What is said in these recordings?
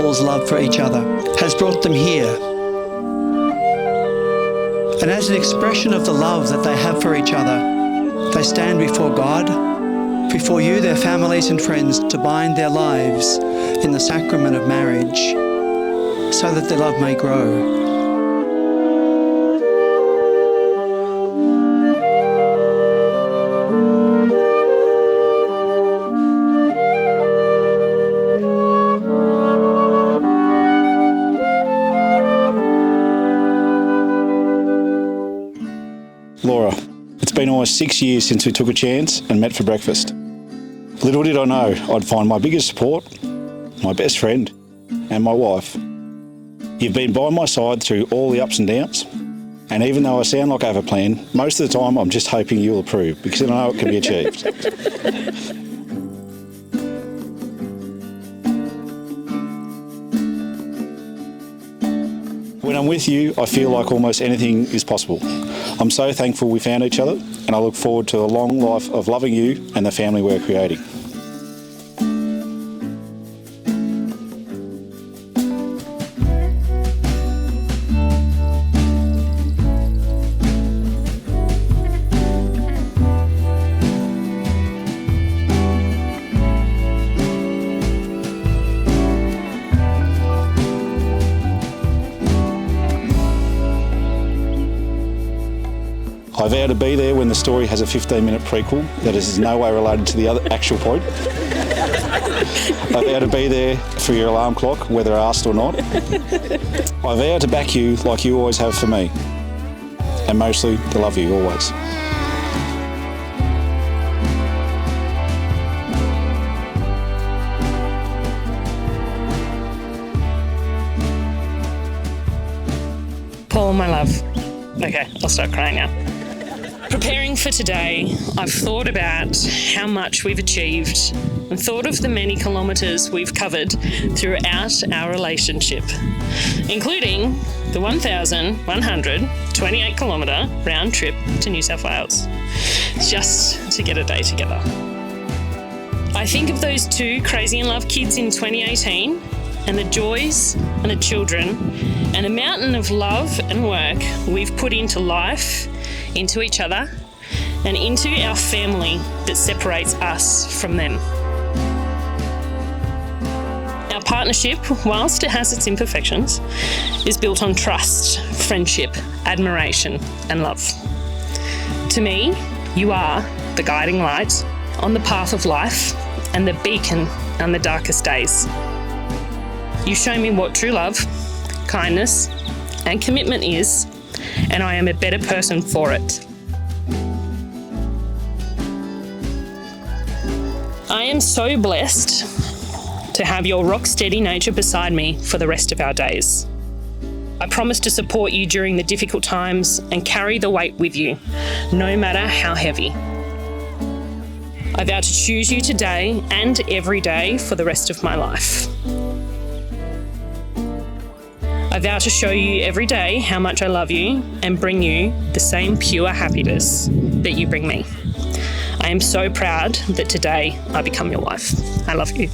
couple's love for each other has brought them here. And as an expression of the love that they have for each other, they stand before God, before you, their families and friends, to bind their lives in the sacrament of marriage so that their love may grow. Laura, it's been almost 6 years since we took a chance and met for breakfast. Little did I know I'd find my biggest support, my best friend, and my wife. You've been by my side through all the ups and downs, and even though I sound like I have a plan, most of the time I'm just hoping you'll approve because I know it can be achieved. When I'm with you, I feel like almost anything is possible. I'm so thankful we found each other, and I look forward to a long life of loving you and the family we're creating. I vow to be there when the story has a 15-minute prequel that is in no way related to the other actual point. I vow to be there for your alarm clock, whether asked or not. I vow to back you like you always have for me, and mostly to love you always. Paul, my love. Okay, I'll start crying now. Preparing for today, I've thought about how much we've achieved and thought of the many kilometres we've covered throughout our relationship, including the 1,128 kilometre round trip to New South Wales, just to get a day together. I think of those two crazy in love kids in 2018 and the joys and the children and a mountain of love and work we've put into life, into each other, and into our family that separates us from them. Our partnership, whilst it has its imperfections, is built on trust, friendship, admiration, and love. To me, you are the guiding light on the path of life and the beacon on the darkest days. You show me what true love, kindness, and commitment is, and I am a better person for it. I am so blessed to have your rock-steady nature beside me for the rest of our days. I promise to support you during the difficult times and carry the weight with you, no matter how heavy. I vow to choose you today and every day for the rest of my life. I vow to show you every day how much I love you and bring you the same pure happiness that you bring me. I am so proud that today I become your wife. I love you.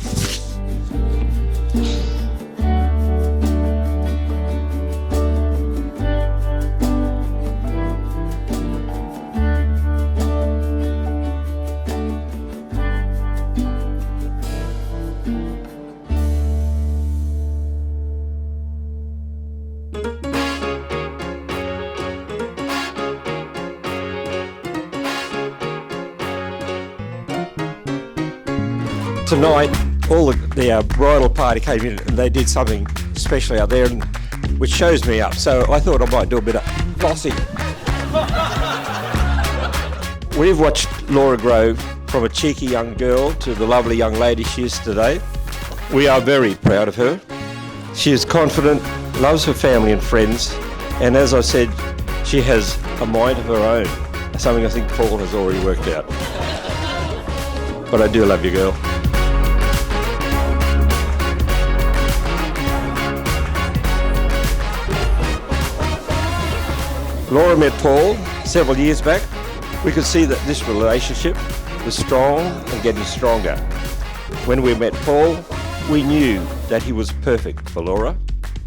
Tonight, all the bridal party came in and they did something special out there, which shows me up. So I thought I might do a bit of flossing. We've watched Laura grow from a cheeky young girl to the lovely young lady she is today. We are very proud of her. She is confident, loves her family and friends, and as I said, she has a mind of her own, something I think Paul has already worked out. But I do love you, girl. Laura met Paul several years back. We could see that this relationship was strong and getting stronger. When we met Paul, we knew that he was perfect for Laura.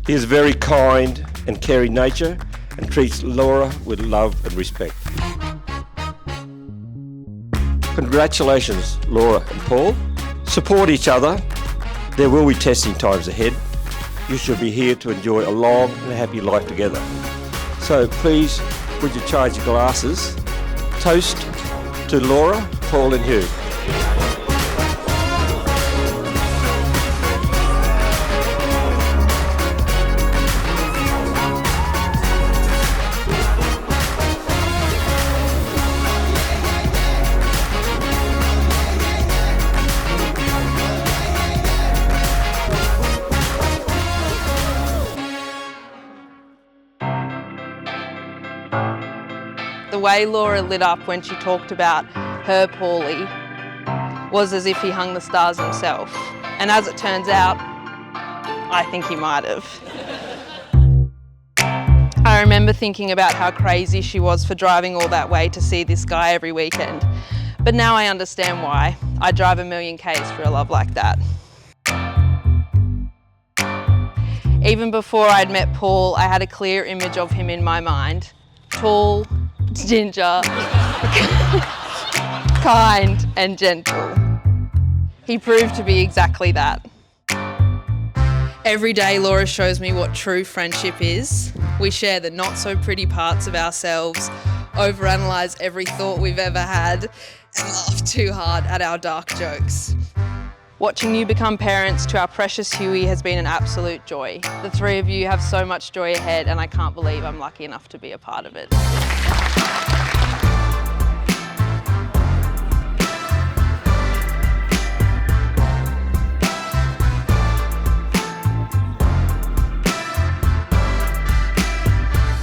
He is very kind and caring nature and treats Laura with love and respect. Congratulations, Laura and Paul. Support each other. There will be testing times ahead. You should be here to enjoy a long and happy life together. So please, would you charge your glasses? Toast to Laura, Paul and Hugh. The way Laura lit up when she talked about her Paulie was as if he hung the stars himself. And as it turns out, I think he might have. I remember thinking about how crazy she was for driving all that way to see this guy every weekend. But now I understand why. I drive 1,000,000 Ks for a love like that. Even before I'd met Paul, I had a clear image of him in my mind. Tall, ginger, kind and gentle. He proved to be exactly that. Every day Laura shows me what true friendship is. We share the not so pretty parts of ourselves, overanalyse every thought we've ever had and laugh too hard at our dark jokes. Watching you become parents to our precious Huey has been an absolute joy. The three of you have so much joy ahead and I can't believe I'm lucky enough to be a part of it.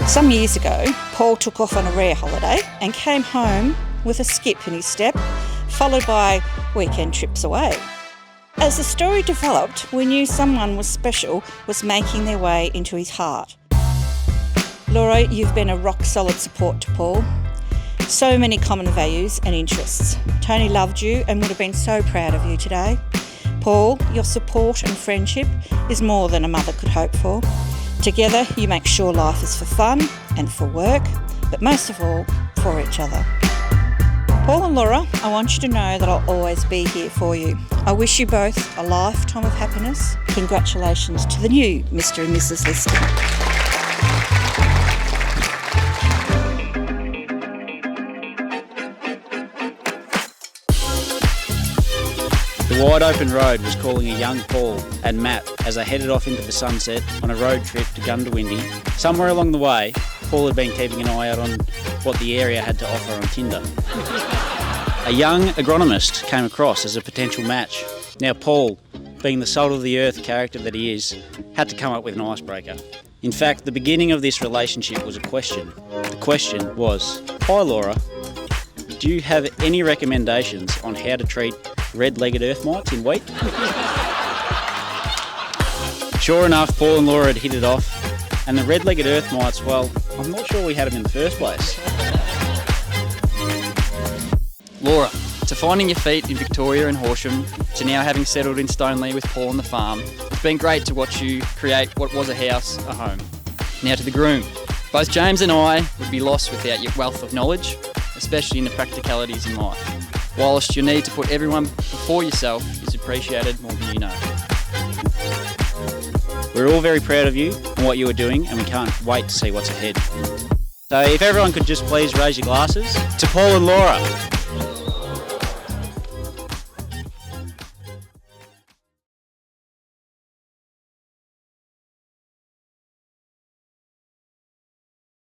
Some years ago, Paul took off on a rare holiday and came home with a skip in his step, followed by weekend trips away. As the story developed, we knew someone was special was making their way into his heart. Laura, you've been a rock-solid support to Paul. So many common values and interests. Tony loved you and would have been so proud of you today. Paul, your support and friendship is more than a mother could hope for. Together, you make sure life is for fun and for work, but most of all, for each other. Paul and Laura, I want you to know that I'll always be here for you. I wish you both a lifetime of happiness. Congratulations to the new Mr. and Mrs. Liston. The wide open road was calling a young Paul and Matt as they headed off into the sunset on a road trip to Gundawindi. Somewhere along the way, Paul had been keeping an eye out on what the area had to offer on Tinder. A young agronomist came across as a potential match. Now Paul, being the salt of the earth character that he is, had to come up with an icebreaker. In fact, the beginning of this relationship was a question. The question was, "Hi Laura, do you have any recommendations on how to treat red-legged earth mites in wheat?" Sure enough, Paul and Laura had hit it off, and the red-legged earth mites, well, I'm not sure we had them in the first place. Laura, to finding your feet in Victoria and Horsham, to now having settled in Stoneleigh with Paul on the farm, it's been great to watch you create what was a house, a home. Now to the groom. Both James and I would be lost without your wealth of knowledge, especially in the practicalities in life. Whilst your need to put everyone before yourself is appreciated more than you know. We're all very proud of you and what you are doing, and we can't wait to see what's ahead. So if everyone could just please raise your glasses to Paul and Laura.